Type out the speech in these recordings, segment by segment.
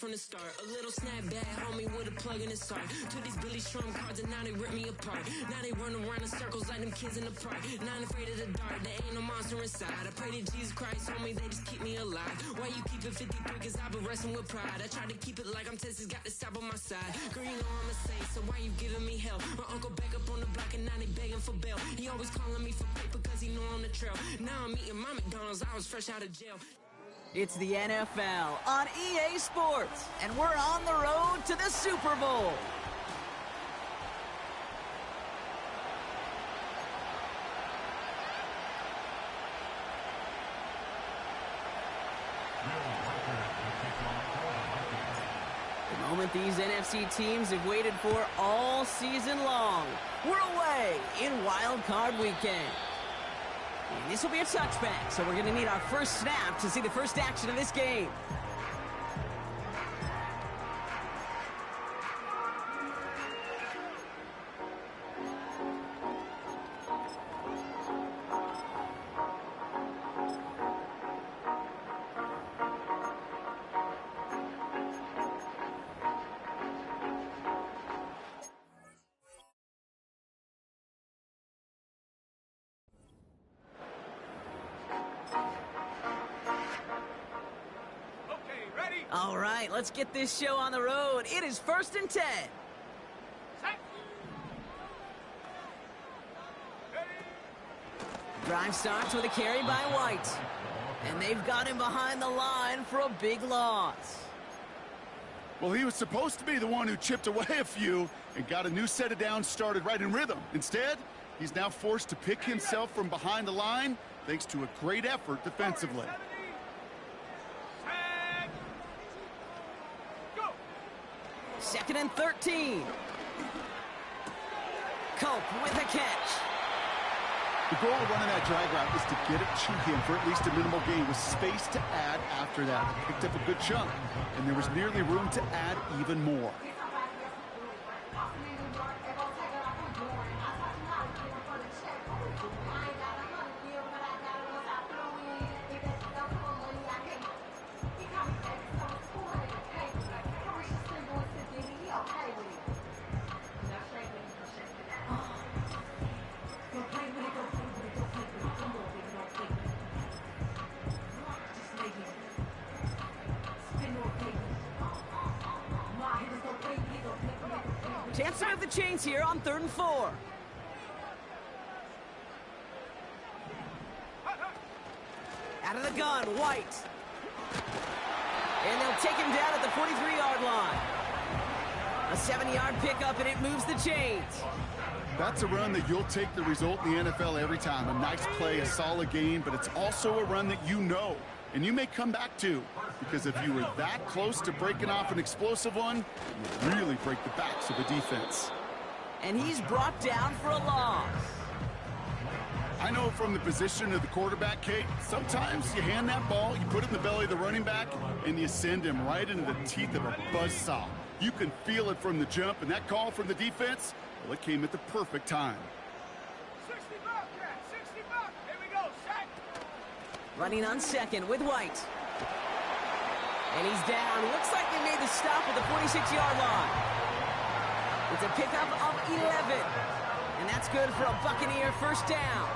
From the start, a little snapback, homie with a plug in his heart. Took these Billy Strum cards and now they rip me apart. Now they run around in circles like them kids in the park. Not afraid of the dark, there ain't no monster inside. I pray to Jesus Christ, homie, they just keep me alive. Why you keep it 53? Cause I've been wrestling with pride. I try to keep it like I'm Texas, got the stop on my side. Girl, you know I'm a saint, so why you giving me hell? My uncle back up on the block and now they begging for bail. He always calling me for paper cause he know I'm the trail. Now I'm eating my McDonald's, I was fresh out of jail. It's the NFL on EA Sports, and we're on the road to the Super Bowl. The moment these NFC teams have waited for all season long. We're away in Wild Card Weekend. And this will be a touchback, so we're going to need our first snap to see the first action of this game. All right, let's get this show on the road. It is 1st and 10. Drive starts with a carry by White. And they've got him behind the line for a big loss. Well, he was supposed to be the one who chipped away a few and got a new set of downs started right in rhythm. Instead, he's now forced to pick himself from behind the line thanks to a great effort defensively. 2nd and 13. Cope with a catch. The goal of running that drag route is to get it to him for at least a minimal gain with space to add after that. He picked up a good chunk, and there was nearly room to add even more. Chance to move the chains here on 3rd and 4. Out of the gun, White. And they'll take him down at the 43-yard line. A 7-yard pickup, and it moves the chains. That's a run that you'll take the result in the NFL every time. A nice play, a solid gain, but it's also a run that you know, and you may come back to. Because if you were that close to breaking off an explosive one, you really break the backs of the defense. And he's brought down for a loss. I know from the position of the quarterback, Kate, sometimes you hand that ball, you put it in the belly of the running back, and you send him right into the teeth of a buzzsaw. You can feel it from the jump, and that call from the defense, well, it came at the perfect time. 60 bucks, yeah, 60 bucks. Here we go, set. Running on 2nd with White. And he's down. Looks like they made the stop at the 46-yard line. It's a pickup of 11. And that's good for a Buccaneer first down.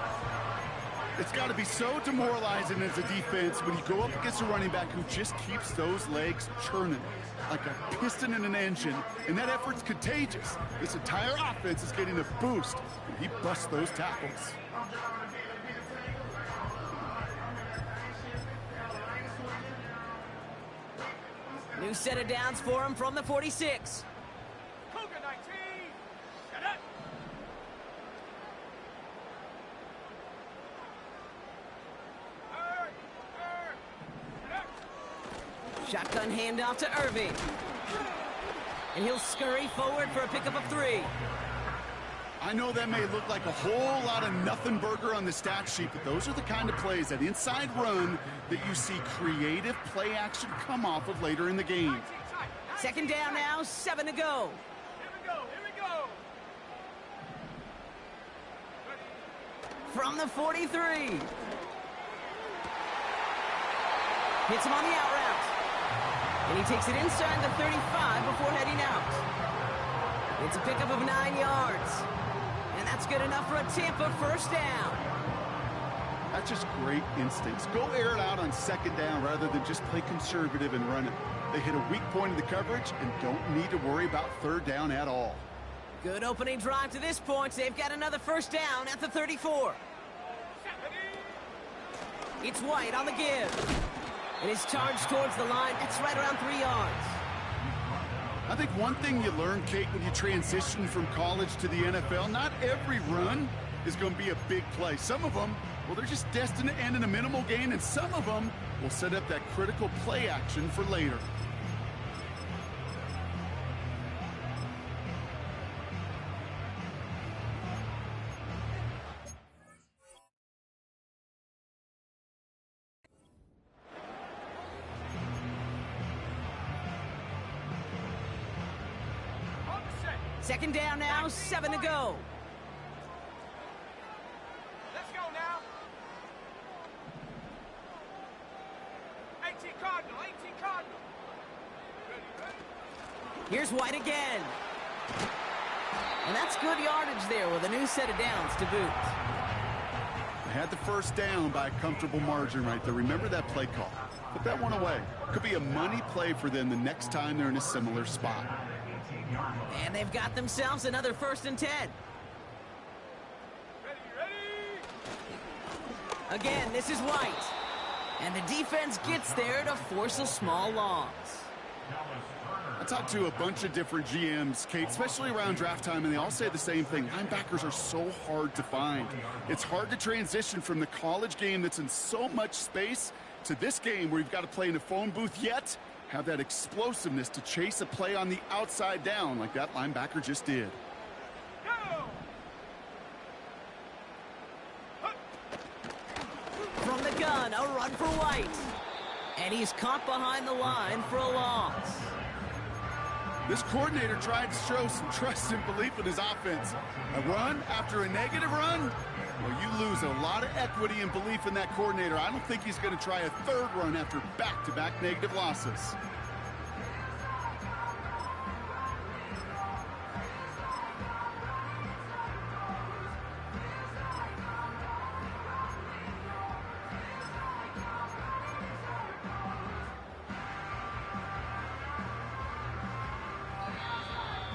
It's got to be so demoralizing as a defense when you go up against a running back who just keeps those legs churning like a piston in an engine. And that effort's contagious. This entire offense is getting a boost. And he busts those tackles. New set of downs for him from the 46. Cougar 19. Set up. Shotgun handoff to Irving. And he'll scurry forward for a pickup of 3. I know that may look like a whole lot of nothing burger on the stat sheet, but those are the kind of plays, that inside run, that you see creative play action come off of later in the game. 2nd down now, 7 to go. Here we go, here we go. From the 43. Hits him on the out route. And he takes it inside the 35 before heading out. It's a pickup of 9 yards. And that's good enough for a Tampa first down. That's just great instincts. Go air it out on second down rather than just play conservative and run it. They hit a weak point in the coverage and don't need to worry about third down at all. Good opening drive to this point. They've got another first down at the 34. It's White on the give. And his charge towards the line, that's right around 3 yards. I think one thing you learn, Kate, when you transition from college to the NFL, not every run is going to be a big play. Some of them, well, they're just destined to end in a minimal gain, and some of them will set up that critical play action for later. Second down now, 7 to go. Let's go now. 18 Cardinal, 18 Cardinal. Ready. Here's White again. And that's good yardage there with a new set of downs to boot. They had the first down by a comfortable margin right there. Remember that play call. Put that one away. Could be a money play for them the next time they're in a similar spot. And they've got themselves another 1st and 10. Ready. Again, this is White. And the defense gets there to force a small loss. I talked to a bunch of different GMs, Kate, especially around draft time, and they all say the same thing. Linebackers are so hard to find. It's hard to transition from the college game that's in so much space to this game where you've got to play in a phone booth, yet have that explosiveness to chase a play on the outside down like that linebacker just did. Go! From the gun, a run for White. And he's caught behind the line for a loss. This coordinator tried to show some trust and belief in his offense. A run after a negative run? Well, you lose a lot of equity and belief in that coordinator. I don't think he's going to try a third run after back-to-back negative losses.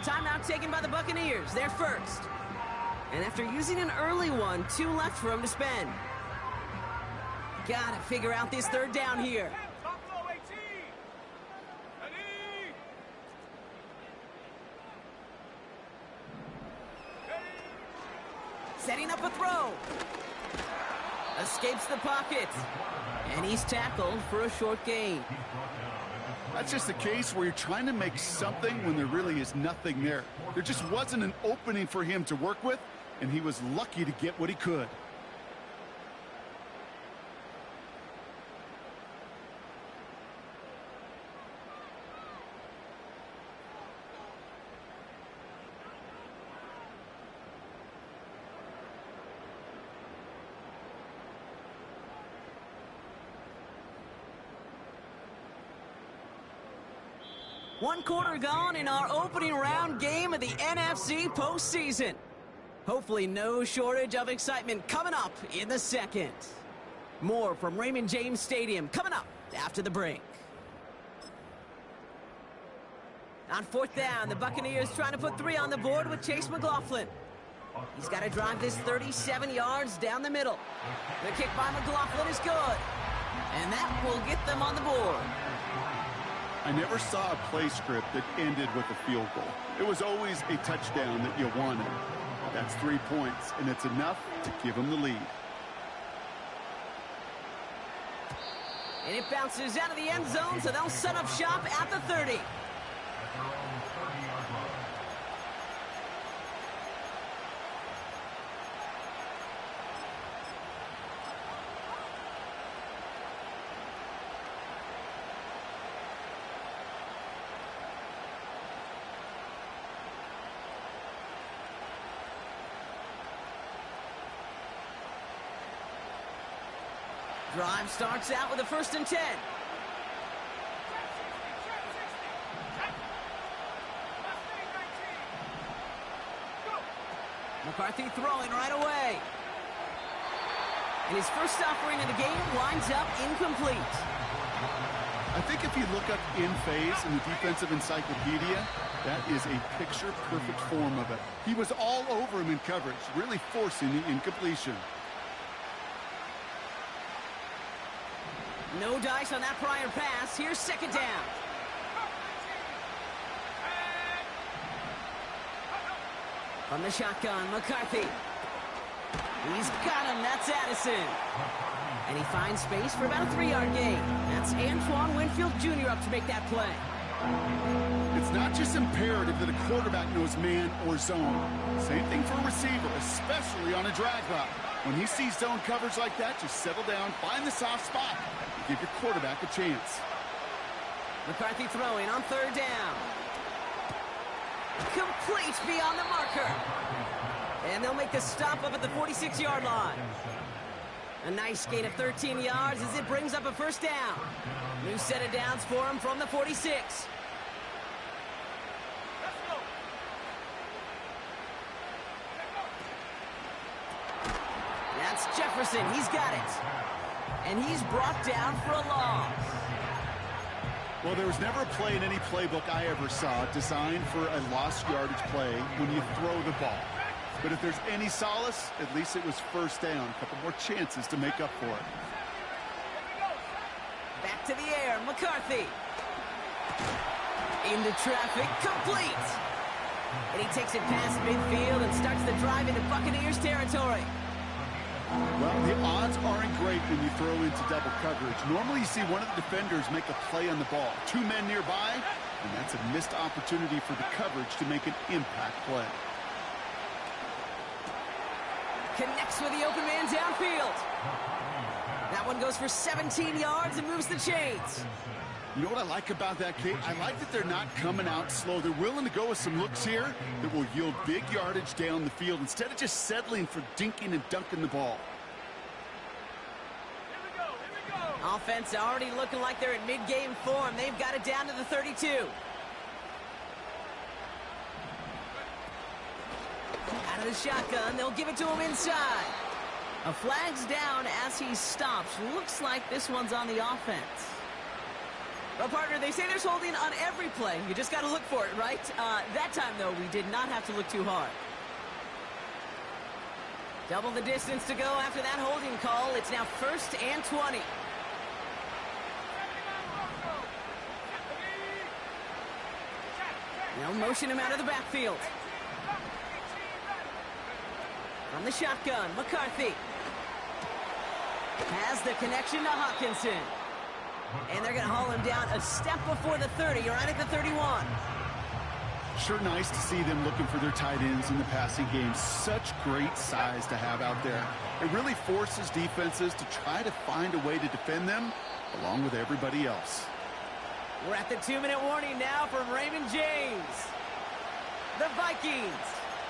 Timeout taken by the Buccaneers. They're first. And after using an early one, 2 left for him to spend. Gotta figure out this third down here. Buffalo 18. Ready. Setting up a throw. Escapes the pocket. And he's tackled for a short gain. That's just a case where you're trying to make something when there really is nothing there. There just wasn't an opening for him to work with, and he was lucky to get what he could. One quarter gone in our opening round game of the NFC postseason. Hopefully no shortage of excitement coming up in the second. More from Raymond James Stadium coming up after the break. On 4th down, the Buccaneers trying to put 3 on the board with Chase McLaughlin. He's got to drive this 37 yards down the middle. The kick by McLaughlin is good. And that will get them on the board. I never saw a play script that ended with a field goal. It was always a touchdown that you wanted. That's 3 points, and it's enough to give them the lead. And it bounces out of the end zone, so they'll set up shop at the 30. Drive starts out with a 1st and 10. McCarthy throwing right away. And his first offering of the game winds up incomplete. I think if you look up in phase in the defensive encyclopedia, that is a picture-perfect form of it. He was all over him in coverage, really forcing the incompletion. No dice on that prior pass. Here's second down. From the shotgun, McCarthy. He's got him. That's Addison. And he finds space for about a 3-yard gain. That's Antoine Winfield Jr. up to make that play. It's not just imperative that a quarterback knows man or zone. Same thing for a receiver, especially on a drag route. When he sees zone coverage like that, just settle down, find the soft spot, and give your quarterback a chance. McCarthy throwing on third down. Complete beyond the marker. And they'll make the stop up at the 46-yard line. A nice gain of 13 yards as it brings up a first down. New set of downs for him from the 46. That's Jefferson. He's got it. And he's brought down for a loss. Well, there was never a play in any playbook I ever saw designed for a lost yardage play when you throw the ball. But if there's any solace, at least it was first down. A couple more chances to make up for it. Back to the air, McCarthy. Into traffic, complete. And he takes it past midfield and starts the drive into Buccaneers territory. Well, the odds aren't great when you throw into double coverage. Normally you see one of the defenders make a play on the ball. 2 men nearby, and that's a missed opportunity for the coverage to make an impact play. Connects with the open man downfield. That one goes for 17 yards and moves the chains. You know what I like about that, Kate? I like that they're not coming out slow. They're willing to go with some looks here that will yield big yardage down the field instead of just settling for dinking and dunking the ball. Here we go. Offense already looking like they're in mid-game form. They've got it down to the 32. Out of the shotgun, they'll give it to him inside. A flag's down as he stops. Looks like this one's on the offense. Well, partner, they say there's holding on every play. You just got to look for it, right? That time, though, we did not have to look too hard. Double the distance to go after that holding call. It's now 1st and 20. They'll motion him out of the backfield. From the shotgun, McCarthy has the connection to Hawkinson. And they're going to haul him down a step before the 30, right at the 31. Sure nice to see them looking for their tight ends in the passing game. Such great size to have out there. It really forces defenses to try to find a way to defend them along with everybody else. We're at the 2-minute warning now from Raymond James. The Vikings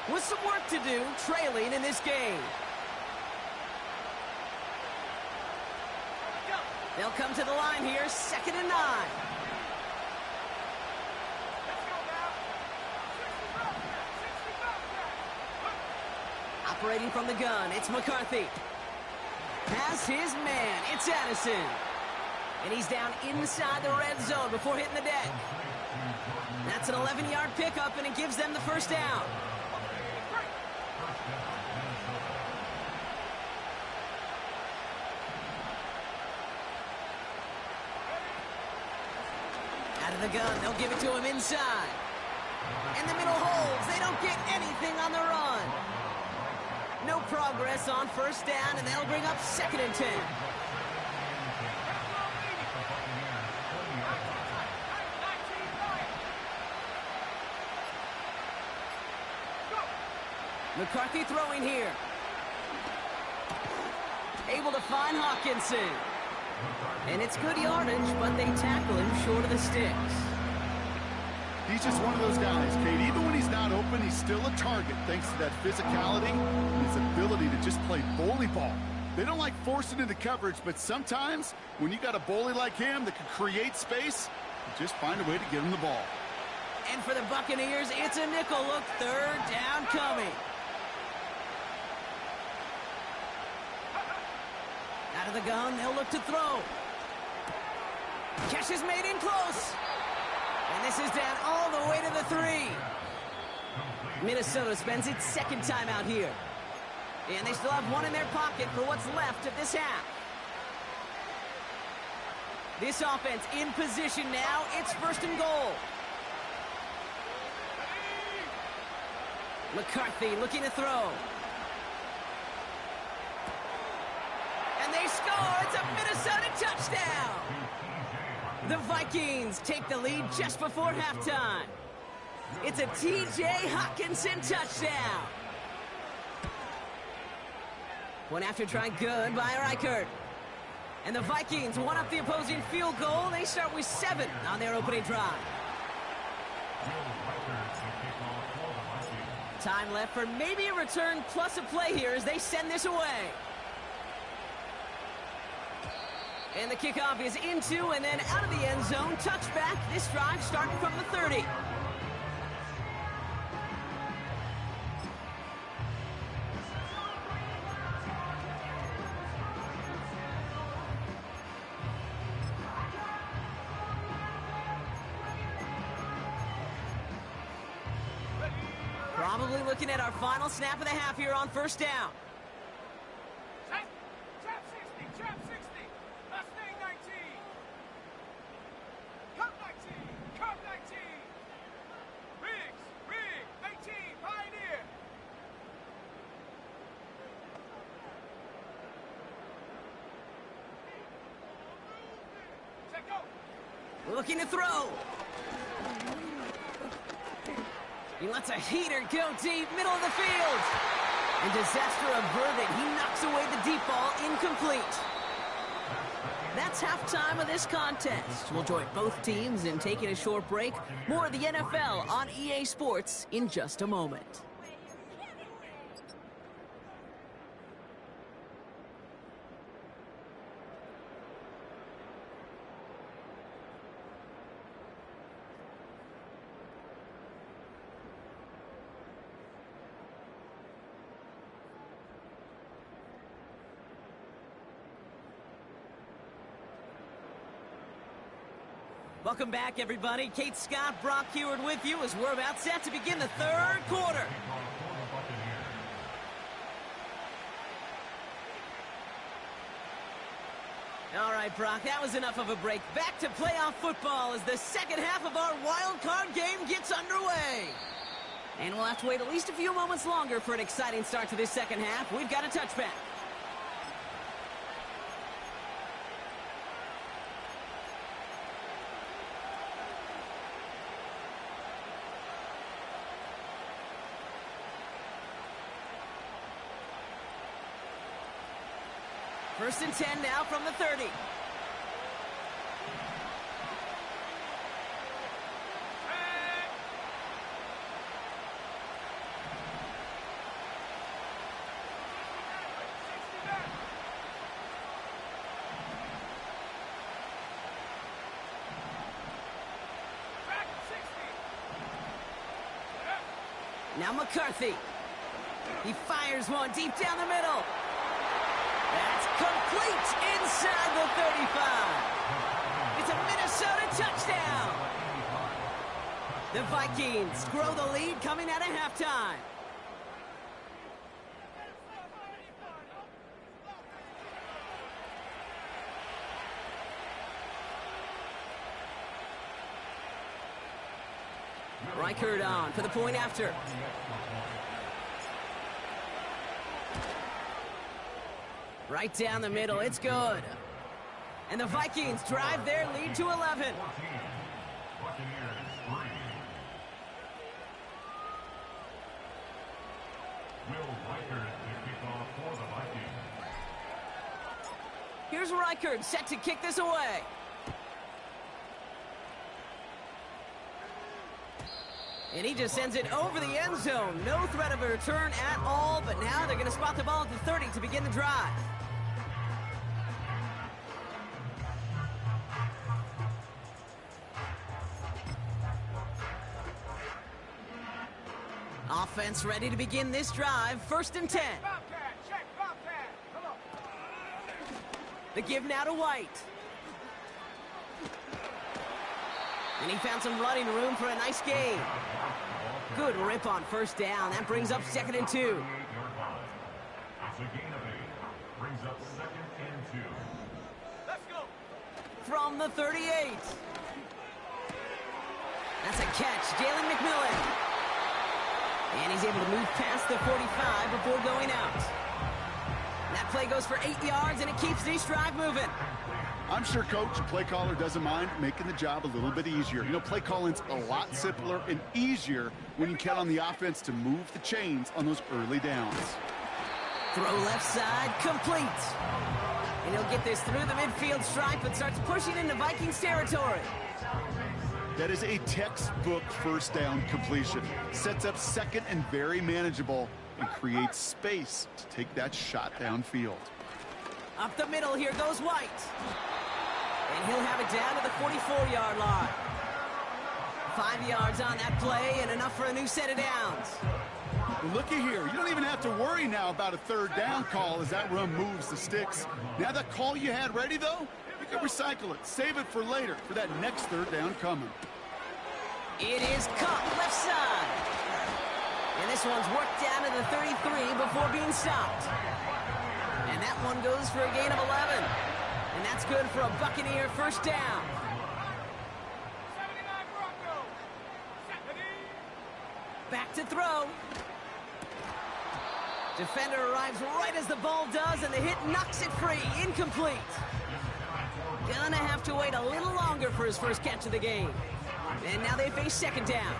with some work to do, trailing in this game. They'll come to the line here, 2nd and 9. Operating from the gun, it's McCarthy. Has his man, it's Addison. And he's down inside the red zone before hitting the deck. That's an 11-yard pickup, and it gives them the first down. Out of the gun, they'll give it to him inside. And the middle holds. They don't get anything on the run. No progress on first down, and they'll bring up 2nd and 10. McCarthy throwing here. Able to find Hawkinson. And it's good yardage, but they tackle him short of the sticks. He's just one of those guys, Kate. Even when he's not open, he's still a target thanks to that physicality and his ability to just play bully ball. They don't like forcing into coverage, but sometimes when you got a bully like him that can create space, you just find a way to get him the ball. And for the Buccaneers, it's a nickel look, 3rd down coming. Out of the gun, they'll look to throw. Catch is made in close. And this is down all the way to the 3. Minnesota spends its second time out here. And they still have one in their pocket for what's left of this half. This offense in position now. It's 1st and goal. McCarthy looking to throw. And they score. It's a Minnesota touchdown. The Vikings take the lead just before halftime. It's a T.J. Hockenson touchdown. One after try, good by Reichert. And the Vikings one up the opposing field goal. They start with 7 on their opening drive. Time left for maybe a return plus a play here as they send this away. And the kickoff is into and then out of the end zone. Touchback. This drive starting from the 30. Probably looking at our final snap of the half here on 1st down. Trap 60, trap 60. Mustang 19. Cup 19, Cup 19. Riggs, 18, Pioneer. Check go. Looking to throw. He lets a heater go deep, middle of the field. And disaster averted. He knocks away the deep ball, incomplete. That's halftime of this contest. We'll join both teams in taking a short break. More of the NFL on EA Sports in just a moment. Welcome back, everybody. Kate Scott, Brock Heward with you as we're about set to begin the 3rd quarter. All right, Brock, that was enough of a break. Back to playoff football as the second half of our wild card game gets underway. And we'll have to wait at least a few moments longer for an exciting start to this second half. We've got a touchback. First and 10 now from the 30. Now McCarthy. He fires one deep down the middle. That's complete inside the 35. It's a Minnesota touchdown. The Vikings grow the lead coming out of halftime. Reichert on for the point after. Right down the middle, it's good. And the Vikings drive their lead to 11. Here's Reichert set to kick this away. And he just sends it over the end zone. No threat of a return at all, but now they're going to spot the ball at the 30 to begin the drive. Offense ready to begin this drive. First and 10. Bobcat, check Bobcat. Come on. The give now to White. And he found some running room for a nice gain. Good rip on first down. That brings up 2nd and 2. It's a gain of 8. Brings up 2nd and 2. Let's go. From the 38. That's a catch. Jalen McMillan. And he's able to move past the 45 before going out. That play goes for 8 yards, and it keeps this drive moving. I'm sure coach and play caller doesn't mind making the job a little bit easier. You know, play calling's a lot simpler and easier when you count on the offense to move the chains on those early downs. Throw left side, complete. And he'll get this through the midfield stripe and starts pushing into Vikings territory. That is a textbook first down completion. Sets up 2nd and very manageable and creates space to take that shot downfield. Up the middle, here goes White. And he'll have it down to the 44-yard line. 5 yards on that play and enough for a new set of downs. Looky here, you don't even have to worry now about a 3rd down call as that run moves the sticks. Now that call you had ready, though, you can recycle it, save it for later, for that next 3rd down coming. It is caught left side. And this one's worked down to the 33 before being stopped. And that one goes for a gain of 11. And that's good for a Buccaneer first down. 79 Broncos. Back to throw. Defender arrives right as the ball does, and the hit knocks it free. Incomplete. Gonna have to wait a little longer for his first catch of the game. And now they face 2nd down.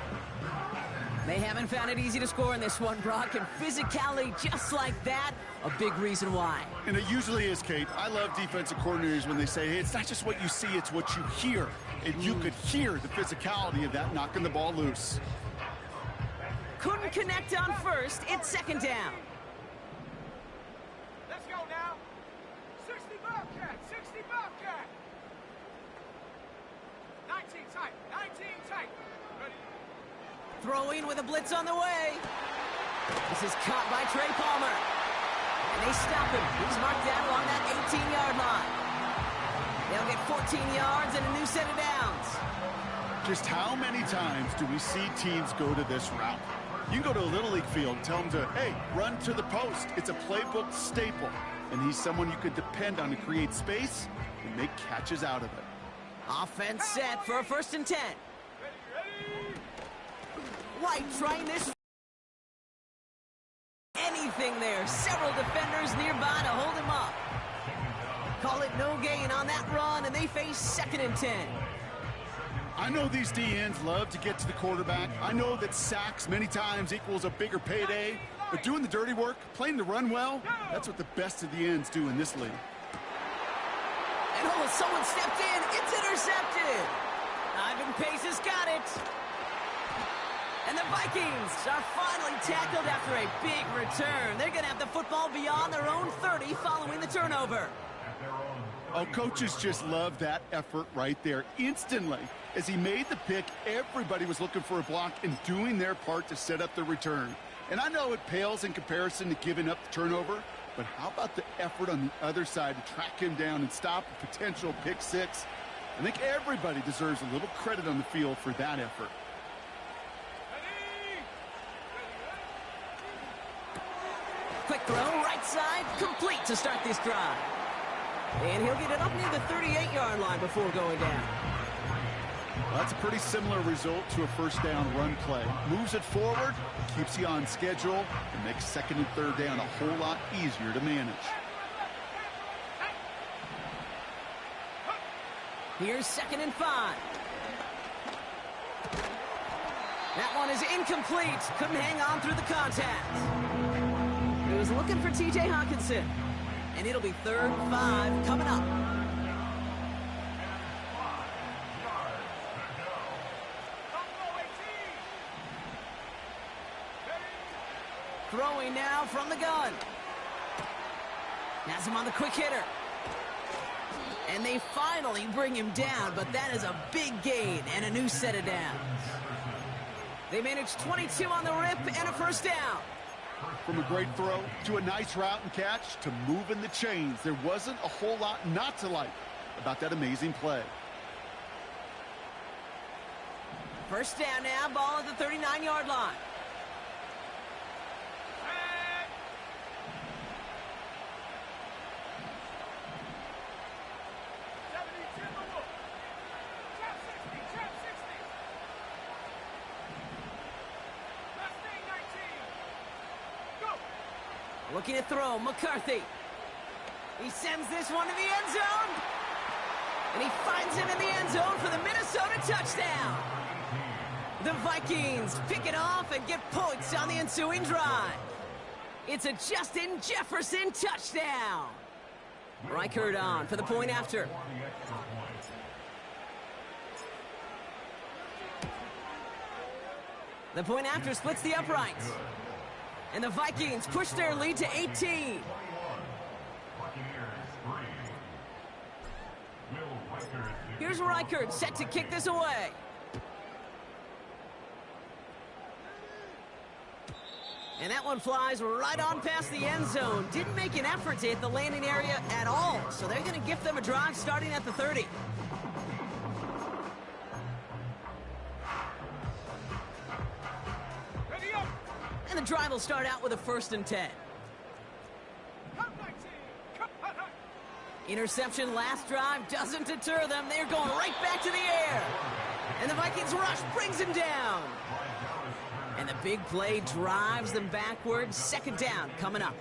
They haven't found it easy to score in this one, Brock, and physicality just like that, a big reason why. And it usually is, Kate. I love defensive coordinators when they say, hey, it's not just what you see, it's what you hear. And you could hear the physicality of that knocking the ball loose. Couldn't connect on first. It's 2nd down. Let's go now. 60 Bobcat. 60 Bobcat. 19 tight. 19 tight. Ready. Throwing with a blitz on the way. This is caught by Trey Palmer. And they stop him. He's marked down along that 18-yard line. They'll get 14 yards and a new set of downs. Just how many times do we see teams go to this route? You can go to a Little League field and tell them to, hey, run to the post. It's a playbook staple. And he's someone you could depend on to create space and make catches out of it. Offense set for a 1st and 10. White trying this. Anything there. Several defenders nearby to hold him up. Call it no gain on that run, and they face 2nd and 10. I know these DNs love to get to the quarterback. I know that sacks many times equals a bigger payday. But doing the dirty work, playing the run well, that's what the best of the ends do in this league. And oh, someone stepped in. It's intercepted. Ivan Pace has got it. And the Vikings are finally tackled after a big return. They're going to have the football beyond their own 30 following the turnover. Oh, coaches just love that effort right there. Instantly, as he made the pick, everybody was looking for a block and doing their part to set up the return. And I know it pales in comparison to giving up the turnover, but how about the effort on the other side to track him down and stop a potential pick six? I think everybody deserves a little credit on the field for that effort. Quick throw, right side, complete to start this drive. And he'll get it up near the 38-yard line before going down. Well, that's a pretty similar result to a first down run play. Moves it forward, keeps you on schedule, and makes 2nd and 3rd down a whole lot easier to manage. Here's 2nd and 5. That one is incomplete. Couldn't hang on through the contact. He was looking for T.J. Hawkinson. And it'll be 3rd and 5 coming up. Throwing now from the gun. Has him on the quick hitter. And they finally bring him down, but that is a big gain and a new set of downs. They managed 22 on the rip and a first down. From a great throw to a nice route and catch to moving the chains, there wasn't a whole lot not to like about that amazing play. First down now, ball at the 39-yard line. Looking to throw, McCarthy. He sends this one to the end zone. And he finds him in the end zone for the Minnesota touchdown. The Vikings pick it off and get points on the ensuing drive. It's a Justin Jefferson touchdown. Reichard on for the point after. The point after splits the uprights. And the Vikings push their lead to 18. Here's Reichard set to kick this away. And that one flies right on past the end zone. Didn't make an effort to hit the landing area at all. So they're going to gift them a drive starting at the 30. And the drive will start out with a 1st and 10. Interception last drive doesn't deter them. They're going right back to the air. And the Vikings rush brings him down. And the big play drives them backwards. 2nd down coming up.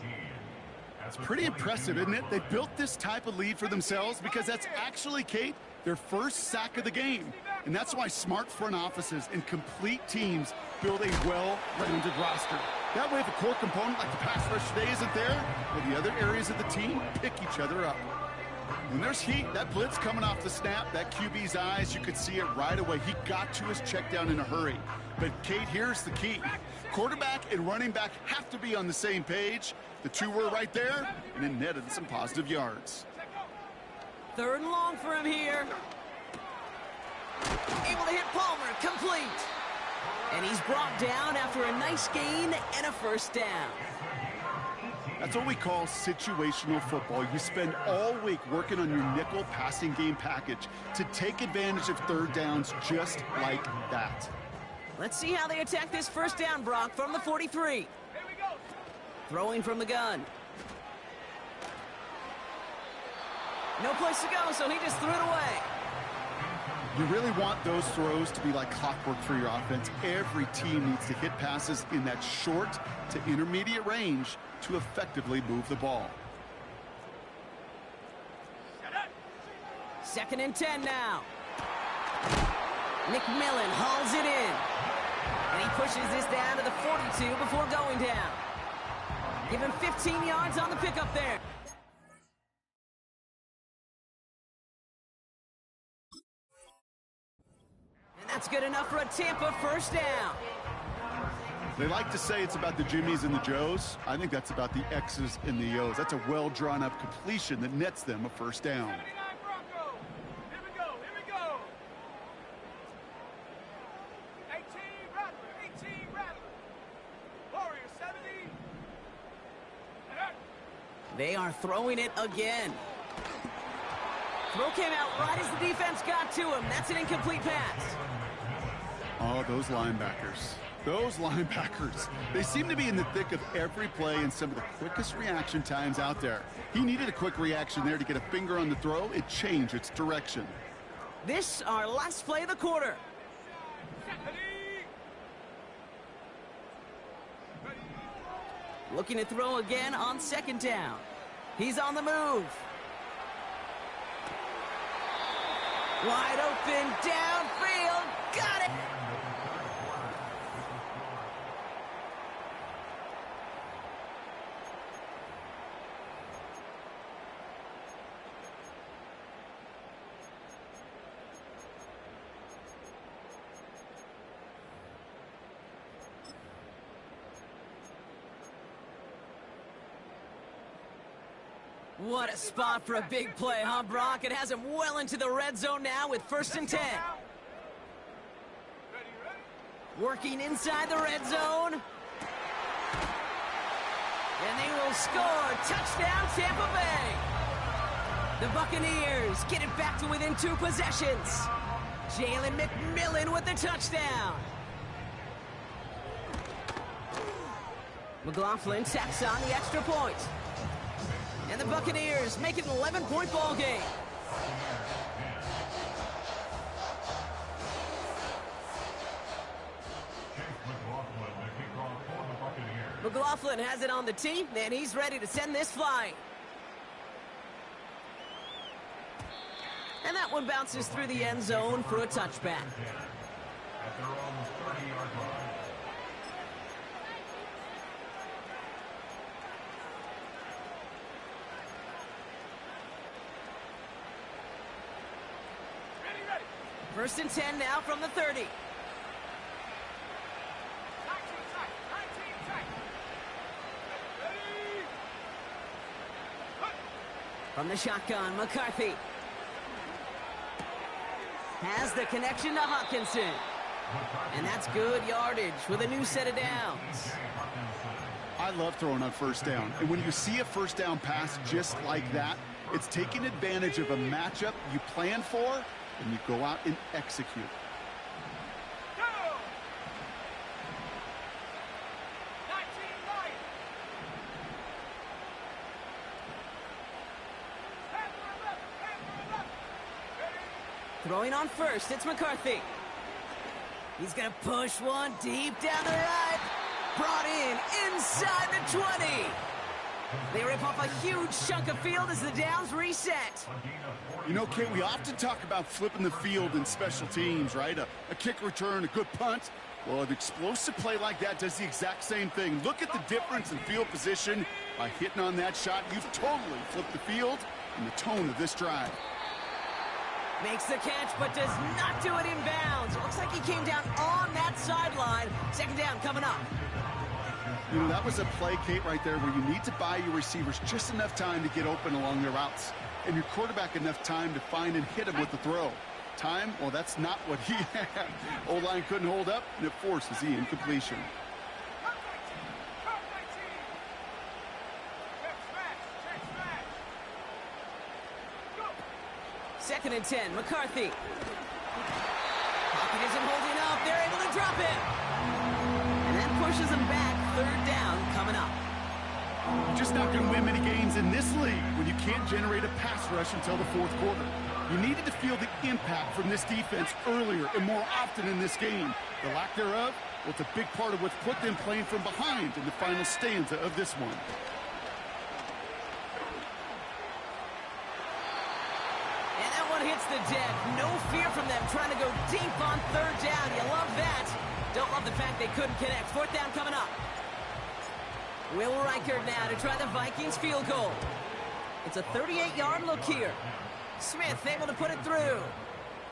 It's pretty impressive, isn't it? They built this type of lead for themselves because that's actually, Kate, their first sack of the game. And that's why smart front offices and complete teams build a well-rounded roster. That way, if a core component like the pass rush today isn't there, well, the other areas of the team pick each other up. When there's heat, that blitz coming off the snap, that QB's eyes, you could see it right away. He got to his check down in a hurry. But, Kate, here's the key. Quarterback and running back have to be on the same page. The two were right there, and it netted some positive yards. 3rd and long for him here. Able to hit Palmer, complete. And he's brought down after a nice gain and a 1st down. That's what we call situational football. You spend all week working on your nickel passing game package to take advantage of 3rd downs just like that. Let's see how they attack this 1st down, Brock, from the 43. Throwing from the gun. No place to go, so he just threw it away. You really want those throws to be like clockwork for your offense. Every team needs to hit passes in that short to intermediate range to effectively move the ball. 2nd and 10 now. McMillan hauls it in. And he pushes this down to the 42 before going down. Give him 15 yards on the pickup there. And that's good enough for a Tampa 1st down. They like to say it's about the Jimmies and the Joes. I think that's about the X's and the O's. That's a well-drawn-up completion that nets them a 1st down. Here we go. 18 Rattler. Warrior 70. They are throwing it again. Throw came out right as the defense got to him. That's an incomplete pass. Oh, those linebackers. They seem to be in the thick of every play and some of the quickest reaction times out there. He needed a quick reaction there to get a finger on the throw. It changed its direction. This, our last play of the quarter. Looking to throw again on 2nd down. He's on the move. Wide open, downfield, got it! What a spot for a big play, huh, Brock? It has him well into the red zone now with 1st and 10. Working inside the red zone. And they will score. Touchdown, Tampa Bay. The Buccaneers get it back to within 2 possessions. Jalen McMillan with the touchdown. McLaughlin tacks on the extra point. And the Buccaneers make it an 11-point ball game. McLaughlin has it on the tee, and he's ready to send this flying. And that one bounces through the end zone for a touchback. At their own 30-yard line. First and 10 now from the 30. 19 tight. 19 tight. Ready. From the shotgun, McCarthy has the connection to Hawkinson. And that's good yardage with a new set of downs. I love throwing on first down. And when you see a first down pass just like that, it's taking advantage of a matchup you plan for, and you go out and execute. Go. 19 line. Hammer left. Ready. Throwing on first, it's McCarthy. He's going to push one deep down the right. Brought in inside the 20. They rip off a huge chunk of field as the downs reset. You know, Kate, we often talk about flipping the field in special teams, right? A kick return, a good punt. Well, an explosive play like that does the exact same thing. Look at the difference in field position. By hitting on that shot, you've totally flipped the field and the tone of this drive. Makes the catch, but does not do it in bounds. It looks like he came down on that sideline. Second down coming up. You know, that was a play, Kate, right there where you need to buy your receivers just enough time to get open along their routes. And your quarterback enough time to find and hit him with the throw. Time, well, that's not what he had. O-line couldn't hold up, and it forces the incompletion. Top 19. Check smash. Go. Second and 10, McCarthy. Pocket isn't holding up. They're able to drop him. And then pushes him back. Third down coming up. You're just not going to win many games in this league when you can't generate a pass rush until the fourth quarter. You needed to feel the impact from this defense earlier and more often in this game. The lack thereof, well, it's a big part of what's put them playing from behind in the final stanza of this one. And that one hits the deck. No fear from them trying to go deep on third down. You love that. Don't love the fact they couldn't connect. Fourth down coming up. Will Reichard now to try the Vikings field goal. It's a 38-yard look here. Smith able to put it through.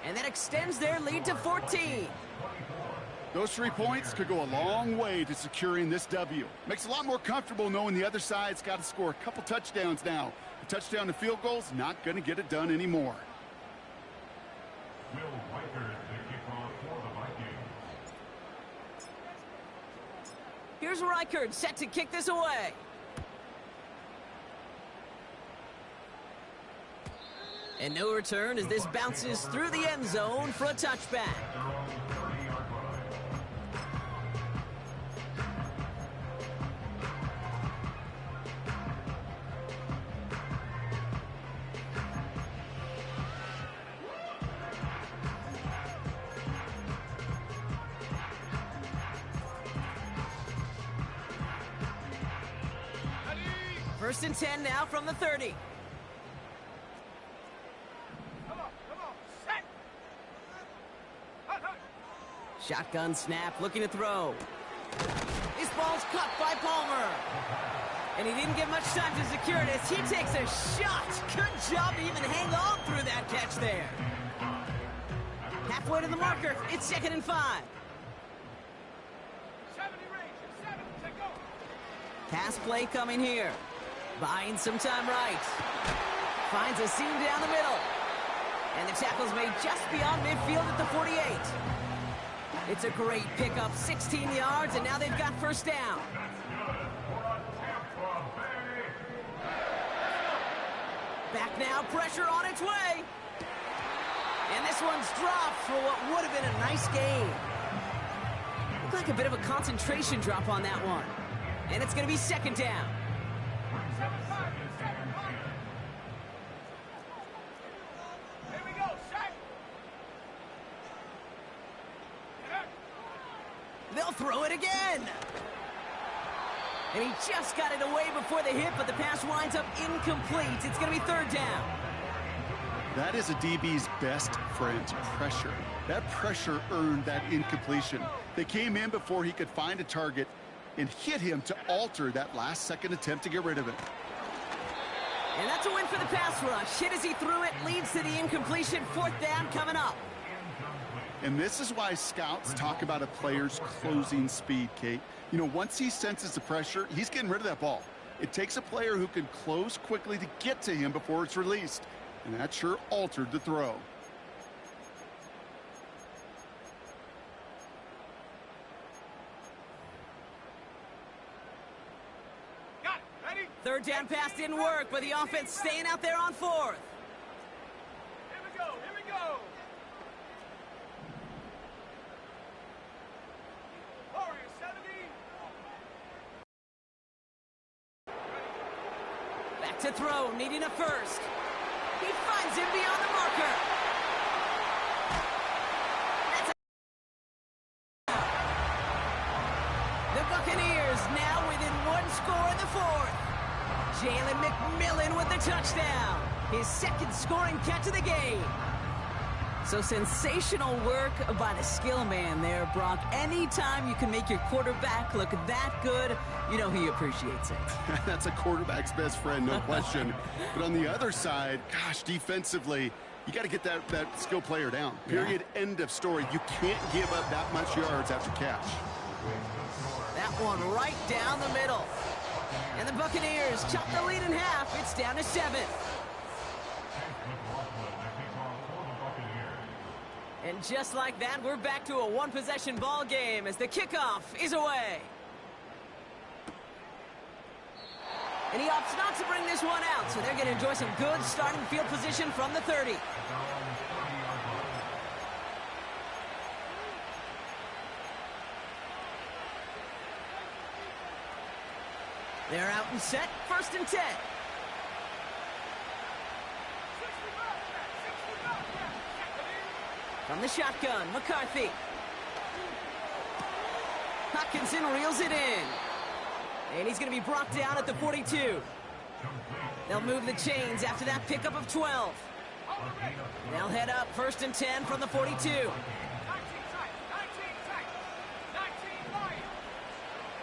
And that extends their lead to 14. Those 3 points could go a long way to securing this W. Makes it a lot more comfortable knowing the other side's got to score a couple touchdowns now. A touchdown to field goal's not going to get it done anymore. Will Reichard to kick off for the Vikings. Here's Reichard set to kick this away. And no return as this bounces through the end zone for a touchback. Their own 30-yard line. First and 10 now from the 30. Come on. Set. Hut. Shotgun snap, looking to throw. This ball's caught by Palmer. And he didn't get much time to secure it as he takes a shot. Good job to even hang on through that catch there. Halfway to the marker, it's 2nd and 5. 70 range. 7 to go. Pass play coming here. Buying some time right. Finds a seam down the middle. And the tackle's made just beyond midfield at the 48. It's a great pickup, 16 yards, and now they've got first down. Back now, pressure on its way. And this one's dropped for what would have been a nice game. Looked like a bit of a concentration drop on that one. And it's going to be second down. Here we go, set. They'll throw it again. And he just got it away before the hit, but the pass winds up incomplete. It's going to be third down. That is a DB's best friend, pressure. That pressure earned that incompletion. They came in before he could find a target and hit him to alter that last-second attempt to get rid of it. And that's a win for the pass rush. Hit as he threw it, leads to the incompletion. Fourth down coming up. And this is why scouts talk about a player's closing speed, Kate. You know, once he senses the pressure, he's getting rid of that ball. It takes a player who can close quickly to get to him before it's released. And that sure altered the throw. Got it. Ready? Third down pass didn't work, but the offense staying out there on fourth. Here we go. Here we go. Warrior 70. Back to throw, needing a first. He finds him beyond the marker. That's the Buccaneers now within one score in the fourth. Jalen McMillan with the touchdown. His second scoring catch of the game. So sensational work by the skill man there, Brock. Anytime you can make your quarterback look that good, you know he appreciates it. That's a quarterback's best friend, no question. But on the other side, gosh, defensively, you got to get that skill player down. Period, end of story. You can't give up that much yards after catch. That one right down the middle. And the Buccaneers chop the lead in half. It's down to 7. And just like that, we're back to a one-possession ball game as the kickoff is away. And he opts not to bring this one out, so they're going to enjoy some good starting field position from the 30. They're out and set, first and 10. From the shotgun, McCarthy. Hutchinson reels it in. And he's going to be brought down at the 42. They'll move the chains after that pickup of 12. They'll head up first and 10 from the 42. 19 tight. 19 tight. 19 wide.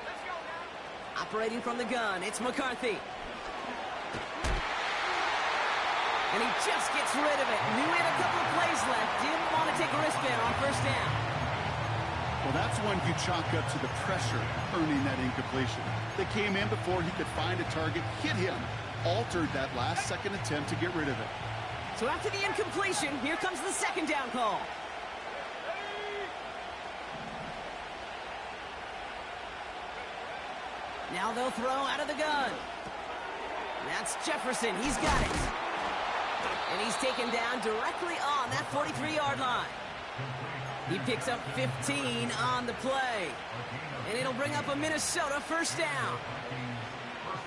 Let's go now. Operating from the gun, it's McCarthy. And he just gets rid of it. Knew he had a couple of plays left. Didn't want to take a risk there on first down. Well, that's one you chalk up to the pressure earning that incompletion. They came in before he could find a target, hit him, altered that last-second attempt to get rid of it. So after the incompletion, here comes the second down call. Now they'll throw out of the gun. That's Jefferson. He's got it. And he's taken down directly on that 43-yard line. He picks up 15 on the play. And it'll bring up a Minnesota first down.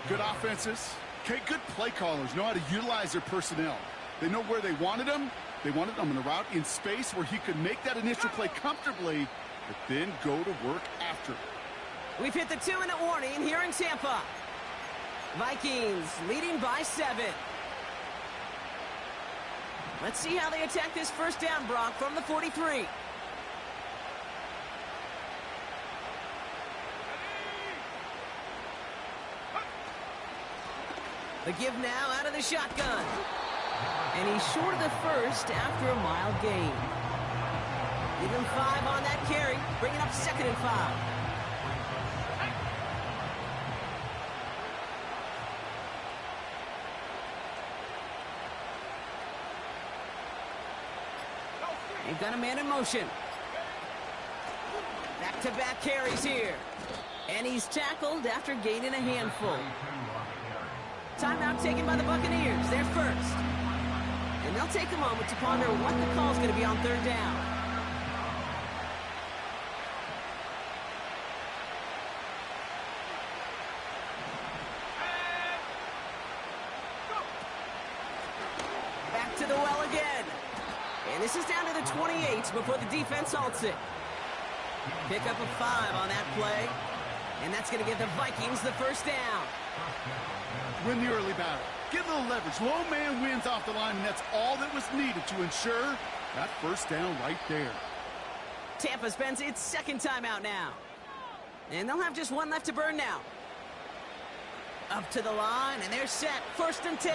Good offenses. Okay, good play callers know how to utilize their personnel. They know where they wanted them. They wanted them in a route in space where he could make that initial play comfortably, but then go to work after. We've hit the 2-minute warning here in Tampa. Vikings leading by 7. Let's see how they attack this first down, Brock, from the 43. The give now out of the shotgun. And he's short of the first after a mild gain. Give him 5 on that carry, bringing up second and 5. They've got a man in motion. Back-to-back carries here. And he's tackled after gaining a handful. Timeout taken by the Buccaneers. They're first. And they'll take a moment to ponder what the call's going to be on third down. Back to the well again. And this is down to the 28 before the defense halts it. Pick up a 5 on that play. And that's going to give the Vikings the first down. Win the early battle. Get a little leverage. Low man wins off the line, and that's all that was needed to ensure that first down right there. Tampa spends its second timeout now. And they'll have just one left to burn now. Up to the line, and they're set. First and 10.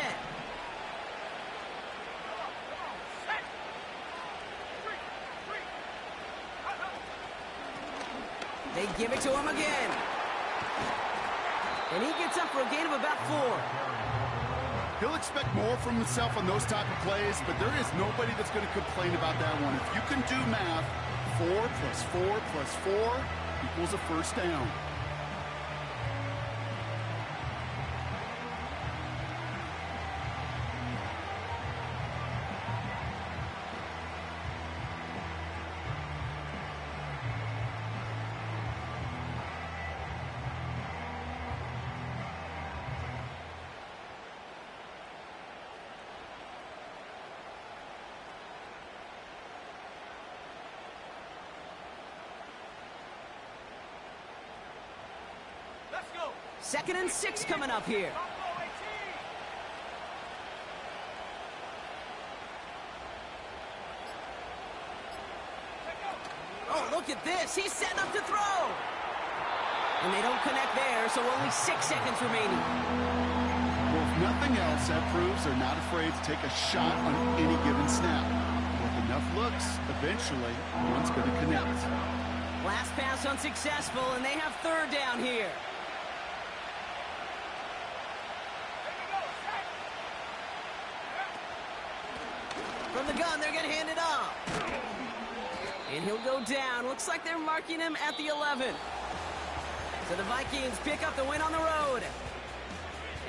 They give it to him again. And he gets up for a gain of about 4. He'll expect more from himself on those type of plays, but there is nobody that's going to complain about that one. If you can do math, 4 plus 4 plus 4 equals a first down. Second and 6 coming up here. Oh, look at this. He's setting up to throw. And they don't connect there, so only 6 seconds remaining. Well, if nothing else, that proves they're not afraid to take a shot on any given snap. With enough looks, eventually, one's going to connect. Last pass unsuccessful, and they have third down here. From the gun, they're going to hand it off. And he'll go down. Looks like they're marking him at the 11. So the Vikings pick up the win on the road.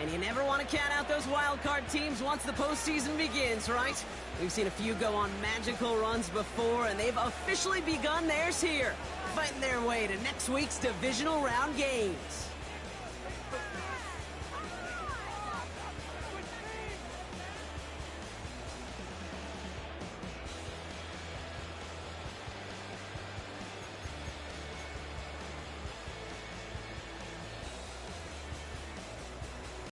And you never want to count out those wild card teams once the postseason begins, right? We've seen a few go on magical runs before, and they've officially begun theirs here, fighting their way to next week's divisional round games.